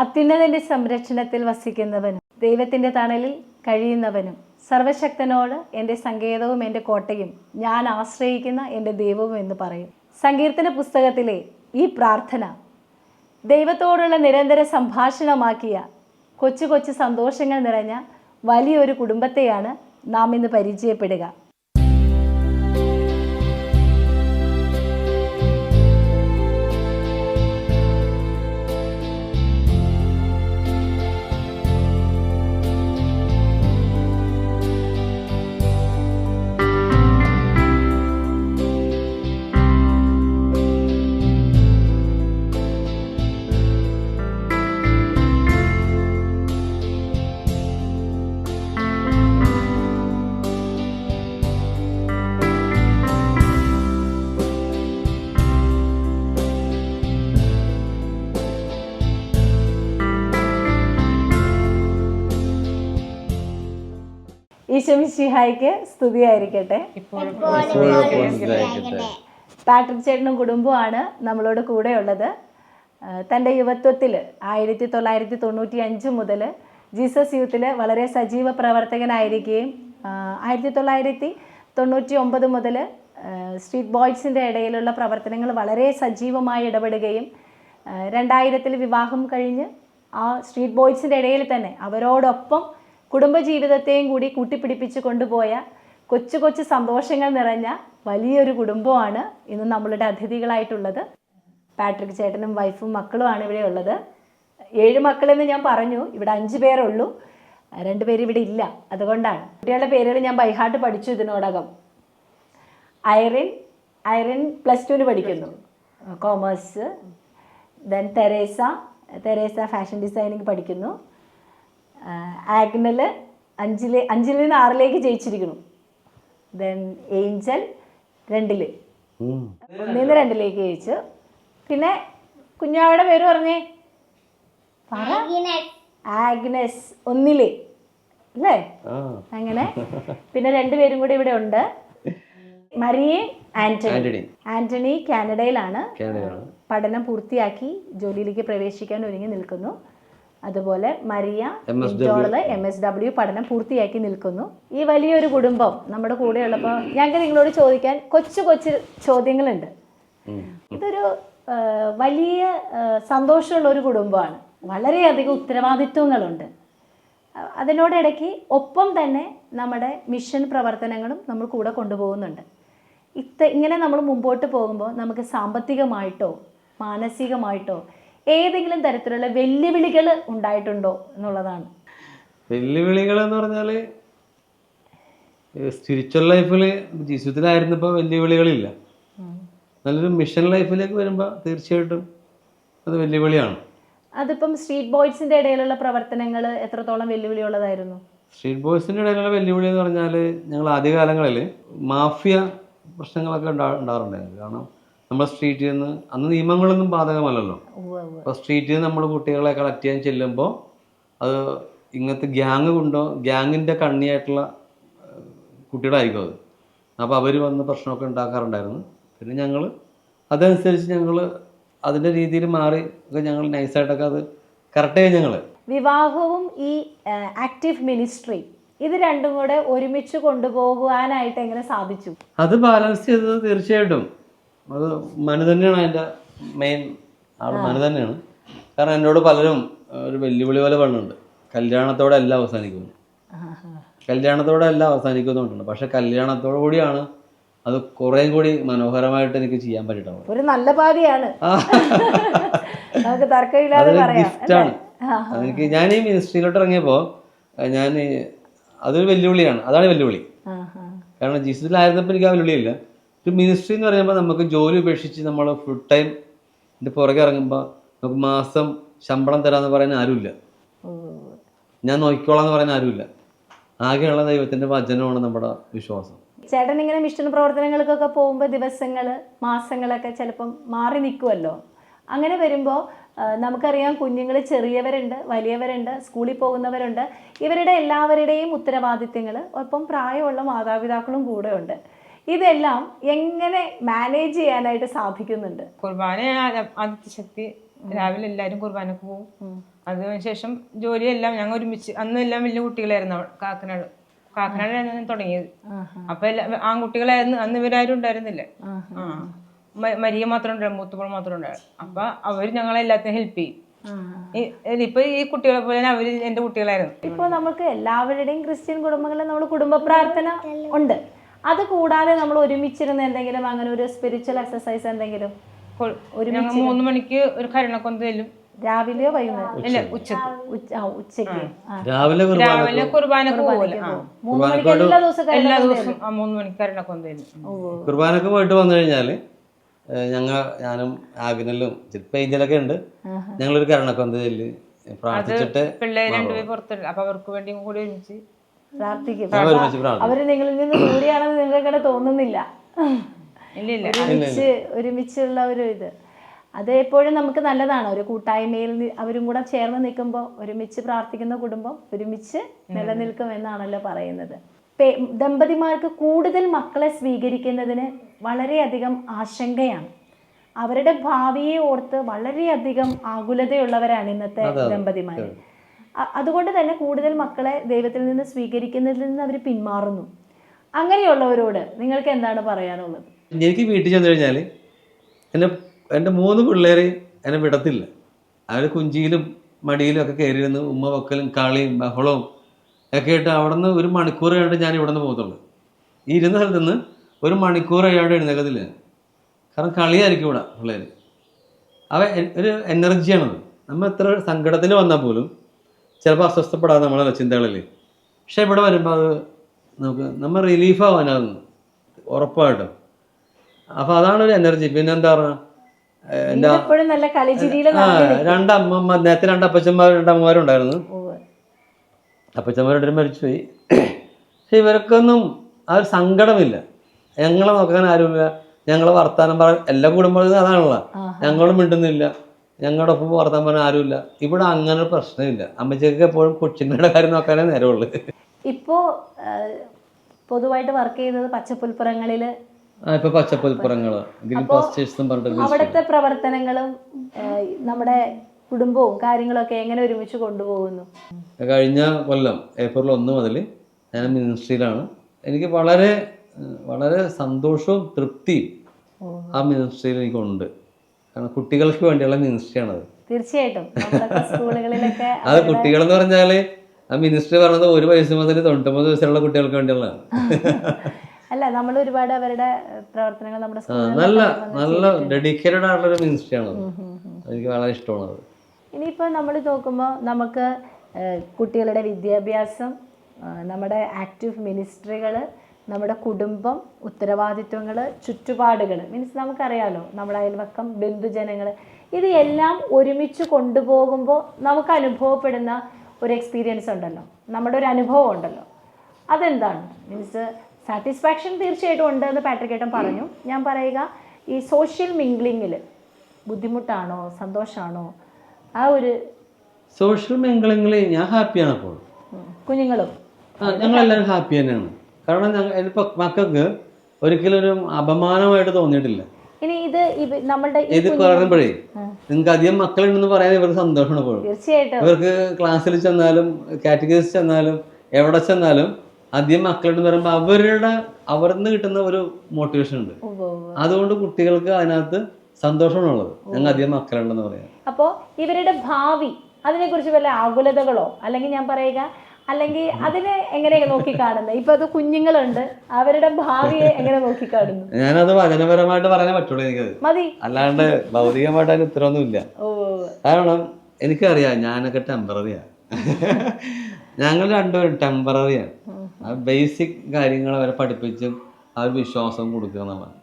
അത്യുന്നതന്റെ സംരക്ഷണത്തിൽ വസിക്കുന്നവനും ദൈവത്തിന്റെ തണലിൽ കഴിയുന്നവനും സർവശക്തനോട് എൻ്റെ സങ്കേതവും എൻ്റെ കോട്ടയും ഞാൻ ആശ്രയിക്കുന്ന എൻ്റെ ദൈവവും എന്ന് പറയും. സങ്കീർത്തന പുസ്തകത്തിലെ ഈ പ്രാർത്ഥന ദൈവത്തോടുള്ള നിരന്തര സംഭാഷണമാക്കിയ കൊച്ചു കൊച്ചു സന്തോഷങ്ങൾ നിറഞ്ഞ വലിയൊരു കുടുംബത്തെയാണ് നാം ഇന്ന് പരിചയപ്പെടുക. ഈശോമിശിഹായ്ക്ക് സ്തുതിയായിരിക്കട്ടെ. പാട്രിക് ചേട്ടനും കുടുംബമാണ് നമ്മളോട് കൂടെ ഉള്ളത്. തൻ്റെ യുവത്വത്തിൽ 1995 മുതൽ ജീസസ് യൂത്തിൽ വളരെ സജീവ പ്രവർത്തകനായിരിക്കുകയും 1999 മുതൽ സ്ട്രീറ്റ് ബോയ്സിൻ്റെ ഇടയിലുള്ള പ്രവർത്തനങ്ങൾ വളരെ സജീവമായി ഇടപെടുകയും 2000 വിവാഹം കഴിഞ്ഞ് ആ സ്ട്രീറ്റ് ബോയ്സിൻ്റെ ഇടയിൽ തന്നെ അവരോടൊപ്പം കുടുംബജീവിതത്തെയും കൂടി കൂട്ടിപ്പിടിപ്പിച്ച് കൊണ്ടുപോയ കൊച്ചു കൊച്ചു സന്തോഷങ്ങൾ നിറഞ്ഞ വലിയൊരു കുടുംബമാണ് ഇന്ന് നമ്മളുടെ അതിഥികളായിട്ടുള്ളത്. പാട്രിക് ചേട്ടനും വൈഫും മക്കളുമാണ് ഇവിടെ ഉള്ളത്. 7 മക്കളെന്ന് ഞാൻ പറഞ്ഞു, ഇവിടെ 5 പേരുള്ളൂ, 2 പേര് ഇവിടെ ഇല്ല. അതുകൊണ്ടാണ് കുട്ടികളുടെ പേരുകൾ ഞാൻ ബൈഹാർട്ട് പഠിച്ചു ഇതിനോടകം. ഐറിൻ +2 പഠിക്കുന്നു, commerce. Then Teresa fashion designing പഠിക്കുന്നു. ആഗ്നൽ 5ൽ നിന്ന് 6ലേക്ക് ജയിച്ചിരിക്കുന്നു. ദെൻ ഏഞ്ചൽ 2ൽ 1 നിന്ന് 2ലേക്ക് ജയിച്ചു. പിന്നെ കുഞ്ഞാവയുടെ പേര് പറഞ്ഞേ, ആഗ്നസ് 1ൽ അല്ലേ? അങ്ങനെ പിന്നെ 2 പേരും കൂടി ഇവിടെ ഉണ്ട്. മരിയയും ആന്റണി കാനഡയിലാണ്. പഠനം പൂർത്തിയാക്കി ജോലിയിലേക്ക് പ്രവേശിക്കാൻ ഒരുങ്ങി നിൽക്കുന്നു. അതുപോലെ മരിയ MSW പഠനം പൂർത്തിയാക്കി നിൽക്കുന്നു. ഈ വലിയൊരു കുടുംബം നമ്മുടെ കൂടെ ഉള്ളപ്പോൾ ഞങ്ങൾക്ക് നിങ്ങളോട് ചോദിക്കാൻ കൊച്ചു കൊച്ചു ചോദ്യങ്ങളുണ്ട്. ഇതൊരു വലിയ സന്തോഷമുള്ള ഒരു കുടുംബമാണ്. വളരെയധികം ഉത്തരവാദിത്വങ്ങളുണ്ട്. അതിനോടിടയ്ക്ക് ഒപ്പം തന്നെ നമ്മുടെ മിഷൻ പ്രവർത്തനങ്ങളും നമ്മൾ കൂടെ കൊണ്ടുപോകുന്നുണ്ട്. ഇങ്ങനെ നമ്മൾ മുമ്പോട്ട് പോകുമ്പോൾ നമുക്ക് സാമ്പത്തികമായിട്ടോ മാനസികമായിട്ടോ ഏതെങ്കിലും തരത്തിലുള്ള വെല്ലുവിളികൾ ഉണ്ടായിട്ടുണ്ടോ എന്നുള്ളതാണ്. വെല്ലുവിളികൾ എന്ന് പറഞ്ഞാൽ സ്പിരിച്വൽ ലൈഫിൽ ജീവിതത്തിലായിരുന്നപ്പോൾ വെല്ലുവിളികളില്ല. നല്ലൊരു മിഷൻ ലൈഫിലേക്ക് വരുമ്പോൾ തീർച്ചയായിട്ടും അത് വെല്ലുവിളിയാണ്. അതിപ്പം സ്ട്രീറ്റ് ബോയ്സിന്റെ ഇടയിലുള്ള പ്രവർത്തനങ്ങൾ എത്രത്തോളം വെല്ലുവിളി ഉള്ളതായിരുന്നു? സ്ട്രീറ്റ് ബോയ്സിന്റെ ഇടയിലുള്ള വെല്ലുവിളി എന്ന് പറഞ്ഞാൽ ഞങ്ങൾ ആദ്യകാലങ്ങളിൽ മാഫിയ പ്രശ്നങ്ങളൊക്കെ ഉണ്ടാകാറുണ്ടായിരുന്നു. കാരണം നമ്മുടെ സ്ട്രീറ്റിൽ നിന്ന് അന്ന് നിയമങ്ങളൊന്നും ബാധകമല്ലല്ലോ. അപ്പോൾ സ്ട്രീറ്റിൽ നിന്ന് നമ്മൾ കുട്ടികളെ കളക്ട് ചെയ്യാൻ ചെല്ലുമ്പോൾ അത് ഇങ്ങനത്തെ ഗ്യാങ്ങിൻ്റെ കണ്ണിയായിട്ടുള്ള കുട്ടികളായിരിക്കും അത്. അപ്പോൾ അവർ വന്ന് പ്രശ്നമൊക്കെ ഉണ്ടാക്കാറുണ്ടായിരുന്നു. പിന്നെ ഞങ്ങൾ അതനുസരിച്ച് ഞങ്ങൾ അതിൻ്റെ രീതിയിൽ മാറി ഒക്കെ ഞങ്ങൾ നൈസായിട്ടൊക്കെ അത് കറക്റ്റ് ചെയ്യും. ഞങ്ങൾ വിവാഹവും ഈ ആക്റ്റീവ് മിനിസ്ട്രി ഇത് രണ്ടും കൂടെ ഒരുമിച്ച് കൊണ്ടുപോകാനായിട്ട് എങ്ങനെ സാധിച്ചു? അത് ബാലൻസ് ചെയ്തത് തീർച്ചയായിട്ടും അത് മനു തന്നെയാണ്. അതിൻ്റെ മെയിൻ ആൾ മനു തന്നെയാണ്. കാരണം എന്നോട് പലരും ഒരു വെല്ലുവിളി പോലെ പറഞ്ഞിട്ടുണ്ട്, കല്യാണത്തോടെ എല്ലാം അവസാനിക്കുന്നുണ്ട്. പക്ഷെ കല്യാണത്തോടു കൂടിയാണ് അത് കുറേ കൂടി മനോഹരമായിട്ട് എനിക്ക് ചെയ്യാൻ പറ്റിയിട്ടുള്ളത്. ഒരു നല്ല പാതിയാണ്, നമുക്ക് തർക്കമില്ലാതെ പറയാം. ഗിഫ്റ്റാണ് എനിക്ക്. ഞാൻ ഈ മിനിസ്ട്രിയിലോട്ട് ഇറങ്ങിയപ്പോൾ അതൊരു വെല്ലുവിളിയാണ്. അതാണ് വെല്ലുവിളി. കാരണം ജീസസിലായിരുന്നപ്പോൾ എനിക്ക് ആ വെല്ലുവിളിയില്ല. ഒരു മിനിസ്ട്രി എന്ന് പറയുമ്പോൾ നമുക്ക് ജോലി ഉപേക്ഷിച്ച് നമ്മൾ ഫുൾ ടൈം ഇതിൻ്റെ പുറകെ ഇറങ്ങുമ്പോൾ നമുക്ക് മാസം ശമ്പളം തരാമെന്ന് പറയാൻ ആരുമില്ല, ഞാൻ നോക്കിക്കോളാം എന്ന് പറയാൻ ആരുമില്ല. ആകെയുള്ള ദൈവത്തിൻ്റെ വചനമാണ് നമ്മുടെ വിശ്വാസം. ചേട്ടൻ ഇങ്ങനെ മിഷൻ പ്രവർത്തനങ്ങൾക്കൊക്കെ പോകുമ്പോൾ ദിവസങ്ങൾ മാസങ്ങളൊക്കെ ചിലപ്പം മാറി നിൽക്കുമല്ലോ. അങ്ങനെ വരുമ്പോൾ നമുക്കറിയാം കുഞ്ഞുങ്ങൾ ചെറിയവരുണ്ട്, വലിയവരുണ്ട്, സ്കൂളിൽ പോകുന്നവരുണ്ട്. ഇവരുടെ എല്ലാവരുടെയും ഉത്തരവാദിത്തങ്ങൾ ഒപ്പം പ്രായമുള്ള മാതാപിതാക്കളും കൂടെ ഉണ്ട്. ഇതെല്ലാം എങ്ങനെ മാനേജ് ചെയ്യാനായിട്ട് സാധിക്കുന്നുണ്ട്? കുർബാനയാണ് ആദ്യത്തെ ശക്തി. രാവിലെ എല്ലാവരും കുർബാനക്ക് പോകും. അതിനുശേഷം ജോലിയെല്ലാം ഞങ്ങൾ ഒരുമിച്ച് അന്ന് എല്ലാം വലിയ കുട്ടികളായിരുന്നു കാക്കനാടായിരുന്നു തുടങ്ങിയത്. അപ്പൊ ആൺകുട്ടികളായിരുന്നു അന്ന്, ഇവരാരും ഉണ്ടായിരുന്നില്ല. മരിയ മാത്രം ഉണ്ടായിരുന്നു, മൂത്തുമ്പോൾ മാത്രം ഉണ്ടായിരുന്നു. അപ്പൊ അവര് ഞങ്ങളെ എല്ലാത്തിനും ഹെൽപ്പ് ചെയ്യും. ഇപ്പൊ ഈ കുട്ടികളെ പോലെ അവര് എന്റെ കുട്ടികളായിരുന്നു. ഇപ്പൊ നമുക്ക് എല്ലാവരുടെയും ക്രിസ്ത്യൻ കുടുംബങ്ങളിൽ നമ്മൾ കുടുംബ പ്രാർത്ഥന ഉണ്ട്. അത് കൂടാതെ നമ്മൾ ഒരുമിച്ചിരുന്ന് എന്തെങ്കിലും അങ്ങനെ ഒരു സ്പിരിച്വൽ എക്സസൈസ് എന്തെങ്കിലും? ഞങ്ങൾ 3 മണിക്ക് ഒരു കരുണക്കൊന്ത ചെല്ലും. രാവിലെയോ വൈകുന്നേരം? ഇല്ല, ഉച്ചക്ക്. ഉച്ചക്ക് രാവിലെ കുർബാനക്ക് പോകില്ല. 3 മണിക്ക് എല്ലാ ദിവസവും 3 മണിക്ക് കരുണക്കൊന്ത ചെല്ലും. കുർബാനക്ക് പോയിട്ട് വന്നു കഴിഞ്ഞാല് ഞാനും ആഗ്നലും പെയിഞ്ചലൊക്കെ ഉണ്ട്. ഞങ്ങളൊരു കരുണക്കൊന്ത ചെല്ല് പ്രാർത്ഥിച്ചിട്ട് പിള്ളേര് 2 പേര് പുറത്തുണ്ട്. അപ്പൊ അവർക്ക് വേണ്ടി കൂടി ഒരുമിച്ച് പ്രാർത്ഥിക്കും. അവര് നിങ്ങളിൽ നിന്ന് ദൂരെയാണെന്ന് നിങ്ങൾക്ക് തോന്നുന്നില്ല. ഒരുമിച്ചുള്ള ഒരു ഇത് അത് എപ്പോഴും നമുക്ക് നല്ലതാണ്. ഒരു കൂട്ടായ്മയിൽ അവരും കൂടെ ചേർന്ന് നിൽക്കുമ്പോൾ ഒരുമിച്ച് പ്രാർത്ഥിക്കുന്ന കുടുംബം ഒരുമിച്ച് നിലനിൽക്കും എന്നാണല്ലോ പറയുന്നത്. ദമ്പതിമാർക്ക് കൂടുതൽ മക്കളെ സ്വീകരിക്കുന്നതിന് വളരെയധികം ആശങ്കയാണ്. അവരുടെ ഭാവിയെ ഓർത്ത് വളരെയധികം ആകുലതയുള്ളവരാണ് ഇന്നത്തെ ദമ്പതിമാർ. അതുകൊണ്ട് തന്നെ കൂടുതൽ മക്കളെ ദൈവത്തിൽ നിന്ന് സ്വീകരിക്കുന്നതിൽ നിന്ന് അവർ പിന്മാറുന്നു. അങ്ങനെയുള്ളവരോട് നിങ്ങൾക്ക് എന്താണ് പറയാനുള്ളത്? എനിക്ക് വീട്ടിൽ ചെന്ന് കഴിഞ്ഞാൽ എൻ്റെ 3 പിള്ളേർ എന്നെ വിടത്തില്ല. അവർ കുഞ്ചിയിലും മടിയിലും ഒക്കെ കയറിയിരുന്ന് ഉമ്മ വെക്കലും കളിയും ബഹളവും ഒക്കെ ആയിട്ട് അവിടെ നിന്ന് 1 മണിക്കൂർ കഴിഞ്ഞിട്ട് ഞാൻ ഇവിടെ നിന്ന് പോകത്തുള്ളൂ. ഈ ഇരുന്ന സ്ഥലത്ത് നിന്ന് 1 മണിക്കൂർ കഴിയാണ്ട് എഴുന്നേക്കത്തില്ല. കാരണം കളിയായിരിക്കും ഇവിടെ പിള്ളേർ. ഒരു എനർജിയാണത്. നമ്മൾ എത്ര സങ്കടത്തിൽ വന്നാൽ പോലും ചിലപ്പോൾ അസ്വസ്ഥപ്പെടാതെ നമ്മളെ ചിന്തകളിൽ. പക്ഷെ ഇവിടെ വരുമ്പോൾ അത് നമ്മൾ റിലീഫാവാനാകുന്നു ഉറപ്പായിട്ടും. അപ്പോൾ അതാണ് ഒരു എനർജി. പിന്നെ എന്താ പറയുക, രണ്ടമ്മ നേരത്തെ 2 അപ്പച്ചന്മാർ 2 അമ്മമാരുണ്ടായിരുന്നു. അപ്പച്ചന്മാർ 2 മരിച്ചുപോയി. പക്ഷെ ഇവർക്കൊന്നും ആ ഒരു സങ്കടമില്ല. ഞങ്ങളെ നോക്കാൻ ആരുമില്ല. ഞങ്ങളെ വർത്താനം പറയാൻ എല്ലാ കുടുംബത്തിലും അതാണല്ലോ. ഞങ്ങളും മിണ്ടുന്നില്ല, ഞങ്ങളുടെ ഒപ്പം വർത്താനം പറയാൻ ആരുമില്ല. ഇവിടെ അങ്ങനെ ഒരു പ്രശ്നമില്ല. അമ്മച്ചക്ക് എപ്പോഴും കൊച്ചുങ്ങളുടെ കാര്യം നോക്കാനേ നേരമുള്ളൂ. ഇപ്പോ പൊതുവായിട്ട് വർക്ക് ചെയ്യുന്നത് പച്ചപ്പുൽപ്പുറങ്ങളിൽ. ഇപ്പൊ പച്ചപ്പുൽപ്പുറങ്ങള് അവിടുത്തെ പ്രവർത്തനങ്ങളും നമ്മുടെ കുടുംബവും കാര്യങ്ങളൊക്കെ എങ്ങനെ ഒരുമിച്ച് കൊണ്ടുപോകുന്നു? കഴിഞ്ഞ കൊല്ലം ഏപ്രിൽ 1 മുതൽ ഞാൻ മിനിസ്ട്രിയിലാണ്. എനിക്ക് വളരെ വളരെ സന്തോഷവും തൃപ്തിയും ആ മിനിസ്ട്രിയിൽ എനിക്കുണ്ട്. കാരണം കുട്ടികൾക്ക് വേണ്ടിയുള്ള മിനിസ്ട്രിയാണത്. തീർച്ചയായിട്ടും സ്കൂളുകളിലൊക്കെ അത് കുട്ടികളെന്ന് പറഞ്ഞാല് ആ മിനിസ്ട്രി പറഞ്ഞത് 1 വയസ്സ് മുതൽ 99 വയസ്സുള്ള കുട്ടികൾക്ക് വേണ്ടിയുള്ളതാണ്. അല്ല, നമ്മൾ ഒരുപാട് അവരുടെ പ്രവർത്തനങ്ങൾ നമ്മുടെ നല്ല ഡെഡിക്കേറ്റഡ് ആയിട്ടുള്ള മിനിസ്ട്രിയാണ്. എനിക്ക് വളരെ ഇഷ്ടമാണത്. ഇനിയിപ്പോൾ നമ്മൾ നോക്കുമ്പോൾ നമുക്ക് കുട്ടികളുടെ വിദ്യാഭ്യാസം, നമ്മുടെ ആക്റ്റീവ് മിനിസ്ട്രികൾ, നമ്മുടെ കുടുംബം, ഉത്തരവാദിത്വങ്ങൾ, ചുറ്റുപാടുകൾ, മീൻസ് നമുക്കറിയാമല്ലോ നമ്മുടെ അയൽവക്കം, ബന്ധുജനങ്ങൾ, ഇത് എല്ലാം ഒരുമിച്ച് കൊണ്ടുപോകുമ്പോൾ നമുക്ക് അനുഭവപ്പെടുന്ന ഒരു എക്സ്പീരിയൻസ് ഉണ്ടല്ലോ, നമ്മുടെ ഒരു അനുഭവം ഉണ്ടല്ലോ. അതെന്താണ്? മീൻസ് സാറ്റിസ്ഫാക്ഷൻ തീർച്ചയായിട്ടും ഉണ്ട് എന്ന് പാട്രിക് ഏട്ടൻ പറഞ്ഞു. ഞാൻ പറയുക, ഈ സോഷ്യൽ മിംഗ്ലിങ്ങിൽ ബുദ്ധിമുട്ടാണോ സന്തോഷമാണോ? ആ ഒരു സോഷ്യൽ മിംഗ്ലിങ്ങിൽ ഞാൻ ഹാപ്പിയാണ്. അപ്പോൾ കുഞ്ഞുങ്ങളും ഞങ്ങളെല്ലാവരും ഹാപ്പി തന്നെയാണ്. കാരണം മക്കൾക്ക് ഒരിക്കലും ഒരു അപമാനമായിട്ട് തോന്നിയിട്ടില്ല. ഇനി ഇത് നമ്മളുടെ ഇത് പറയുമ്പോഴേ നിങ്ങൾക്ക് അധികം മക്കളുണ്ടെന്ന് പറയാൻ ഇവർക്ക് സന്തോഷമാണ്. എപ്പോഴും തീർച്ചയായിട്ടും ഇവർക്ക് ക്ലാസ്സിൽ ചെന്നാലും കാറ്റഗറീസ് ചെന്നാലും എവിടെ ചെന്നാലും അധികം മക്കളുണ്ടെന്ന് പറയുമ്പോൾ അവരിൽ നിന്ന് കിട്ടുന്ന ഒരു മോട്ടിവേഷൻ ഉണ്ട്. അതുകൊണ്ട് കുട്ടികൾക്ക് അതിനകത്ത് സന്തോഷമാണുള്ളത്. ഞങ്ങൾ അധികം മക്കളുണ്ടെന്ന് പറയാം. അപ്പോൾ ഇവരുടെ ഭാവി അതിനെക്കുറിച്ച് വല്ല ആകുലതകളോ അല്ലെങ്കിൽ ഞാൻ പറയുക അല്ലെങ്കിൽ അതിനെ എങ്ങനെയൊക്കെ നോക്കിക്കാണുന്നത്? ഇപ്പൊ അത് കുഞ്ഞുങ്ങളുണ്ട്, അവരുടെ ഭാവിയെ എങ്ങനെ നോക്കിക്കാണുന്നു? ഞാനത് വചനപരമായിട്ട് പറയാനേ പറ്റുള്ളൂ. എനിക്കത് മതി, അല്ലാണ്ട് ഭൗതികമായിട്ട് അതിന് ഉത്തരവൊന്നുമില്ല. കാരണം എനിക്കറിയാം ഞാനൊക്കെ ടെമ്പററിയാണ്. ഞങ്ങൾ രണ്ടുപേരും ടെമ്പററിയാണ്. ബേസിക് കാര്യങ്ങൾ അവരെ പഠിപ്പിച്ചും ആ ഒരു വിശ്വാസം കൊടുക്കുക എന്നുള്ളതാണ്.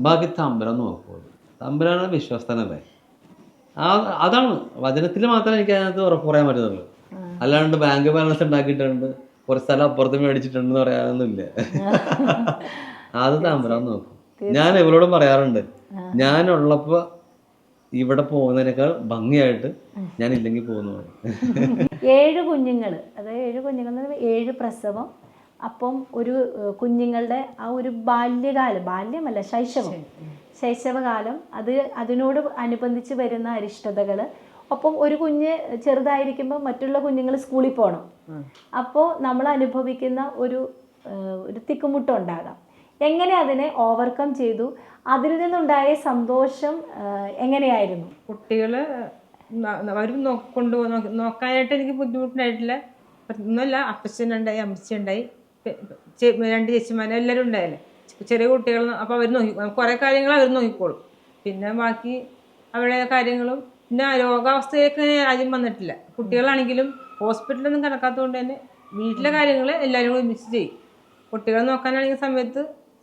ബാക്കി തമ്പുരാൻ നോക്കുള്ളൂ. തമ്പുരാണ് വിശ്വസ്തനല്ലേ. അതാണ് വചനത്തിൽ മാത്രമേ എനിക്ക് അതിനകത്ത് ഉറപ്പ് പറയാൻ പറ്റുന്നുള്ളൂ. അല്ലാണ്ട് ബാങ്ക് ബാലൻസ് ഉണ്ടാക്കിയിട്ടുണ്ട്, കുറച്ച് സ്ഥലം അപ്പുറത്ത് മേടിച്ചിട്ടുണ്ടെന്ന് പറയാനൊന്നുമില്ല. അത് തമ്പുരാൻ നോക്കും. ഞാൻ ഇവരോടും പറയാറുണ്ട്, ഞാനുള്ളപ്പോൾ ഇവിടെ പോകുന്നതിനേക്കാൾ ഭംഗിയായിട്ട് ഞാൻ ഇല്ലെങ്കിൽ പോകുന്നു. 7 കുഞ്ഞുങ്ങൾ, അതായത് 7 കുഞ്ഞുങ്ങൾ, 7 പ്രസവം. അപ്പം ഒരു കുഞ്ഞുങ്ങളുടെ ആ ഒരു ശൈശവകാലം, അതിനോട് അനുബന്ധിച്ച് വരുന്ന അരിഷ്ടതകൾ, ഒപ്പം ഒരു കുഞ്ഞ് ചെറുതായിരിക്കുമ്പോൾ മറ്റുള്ള കുഞ്ഞുങ്ങൾ സ്കൂളിൽ പോകണം. അപ്പോൾ നമ്മൾ അനുഭവിക്കുന്ന ഒരു തിക്കുമുട്ടുണ്ടാകാം. എങ്ങനെ അതിനെ ഓവർകം ചെയ്തു? അതിൽ നിന്നുണ്ടായ സന്തോഷം എങ്ങനെയായിരുന്നു? കുട്ടികൾ അവർ നോക്കാനായിട്ട് എനിക്ക് ബുദ്ധിമുട്ടുണ്ടായിട്ടില്ല. ഒന്നുമല്ല, അപ്പച്ചനുണ്ടായി, അമ്മച്ചുണ്ടായി, 2 ചേച്ചിമാരും എല്ലാവരും ഉണ്ടായല്ലേ, ചെറിയ കുട്ടികൾ. അപ്പോൾ അവർ കുറേ കാര്യങ്ങൾ അവർ നോക്കിക്കോളും. പിന്നെ ബാക്കി അവരുടെ കാര്യങ്ങളും, പിന്നെ രോഗാവസ്ഥയൊക്കെ ആദ്യം വന്നിട്ടില്ല. കുട്ടികളാണെങ്കിലും ഹോസ്പിറ്റലൊന്നും കിടക്കാത്തതുകൊണ്ട് തന്നെ വീട്ടിലെ കാര്യങ്ങൾ എല്ലാവരും കൂടി ഒരുമിച്ച് ചെയ്യും. കുട്ടികളെ നോക്കാനാണെങ്കിൽ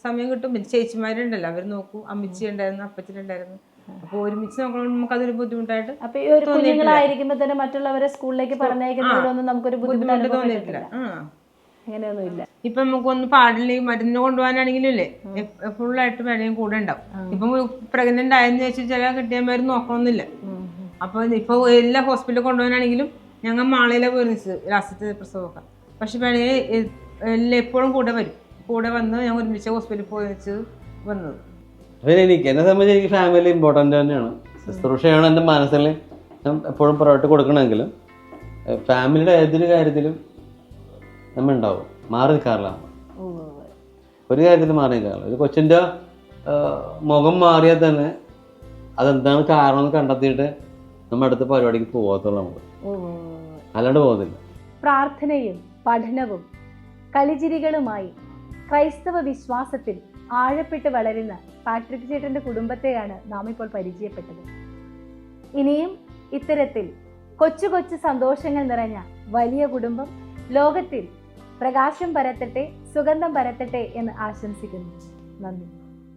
സമയം കിട്ടും. പിന്നെ ചേച്ചിമാരുണ്ടല്ലോ, അവർ നോക്കും. അമ്മച്ചി ഉണ്ടായിരുന്നു, അപ്പച്ചനുണ്ടായിരുന്നു. അപ്പോൾ ഒരുമിച്ച് നോക്കണമെങ്കിൽ നമുക്ക് അതൊരു ബുദ്ധിമുട്ടായിട്ട് അപ്പൊ ഈ ഒരു കുഞ്ഞുങ്ങളായിരിക്കുമ്പോൾ തന്നെ മറ്റുള്ളവരെ സ്കൂളിലേക്ക് പറഞ്ഞയക്കുന്നതിലൊന്നും നമുക്കൊരു ബുദ്ധിമുട്ട് തോന്നിയിട്ടില്ല. അങ്ങനെയൊന്നും ഇല്ല. ഇപ്പൊ നമുക്കൊന്ന് പാടില്ലെങ്കിൽ മരുന്ന് കൊണ്ടുപോകാനാണെങ്കിലും ഇല്ലേ, ഫുള്ളായിട്ട് വേണമെങ്കിൽ കൂടെ ഉണ്ടാവും. ഇപ്പൊ പ്രഗ്നന്റ് ആയെന്ന് വെച്ചാൽ ചില കിട്ടിയമാര് നോക്കണമെന്നില്ല. അപ്പൊ ഇപ്പൊ എല്ലാ ഹോസ്പിറ്റലിൽ കൊണ്ടുപോകാനാണെങ്കിലും ഞങ്ങൾ മാളയിലെ പോയിരുന്നത് ലാസ്റ്റത്തെ പ്രസവമൊക്കെ. പക്ഷെ വേണമെങ്കിൽ എപ്പോഴും കൂടെ വന്ന് ഞങ്ങൾ ഒരുമിച്ച് ഹോസ്പിറ്റലിൽ പോയി വന്നത്. എന്നെ സംബന്ധിച്ച് എനിക്ക് ഫാമിലി ഇമ്പോർട്ടൻ്റ് തന്നെയാണ്. ശുശ്രൂഷയാണ് എൻ്റെ മനസ്സിൽ ഞാൻ എപ്പോഴും പുറകോട്ട് കൊടുക്കണമെങ്കിലും ഫാമിലിയുടെ ഏതൊരു കാര്യത്തിലും നമ്മൾ ഉണ്ടാവും. മാറി നിൽക്കാറില്ല. ഒരു കാര്യത്തിൽ മാറി നിൽക്കാറില്ല. ഒരു കൊച്ചിൻ്റെ മുഖം മാറിയാൽ തന്നെ അതെന്താണ് കാരണം എന്ന് കണ്ടെത്തിയിട്ട് നമ്മൾ അടുത്ത പരിപാടിക്ക് പോകത്തുള്ളൂ. നമ്മൾ അല്ലാണ്ട് പോകുന്നില്ല. പ്രാർത്ഥനയും പഠനവും കളിചിരികളുമായി ക്രൈസ്തവ വിശ്വാസത്തിൽ ആഴപ്പെട്ട് വളരുന്ന പാട്രിക് ചേട്ടൻ്റെ കുടുംബത്തെയാണ് നാം ഇപ്പോൾ പരിചയപ്പെട്ടത്. ഇനിയും ഇത്തരത്തിൽ കൊച്ചു കൊച്ചു സന്തോഷങ്ങൾ നിറഞ്ഞ വലിയ കുടുംബം ലോകത്തിൽ പ്രകാശം പരത്തട്ടെ, സുഗന്ധം പരത്തട്ടെ എന്ന് ആശംസിക്കുന്നു. നന്ദി.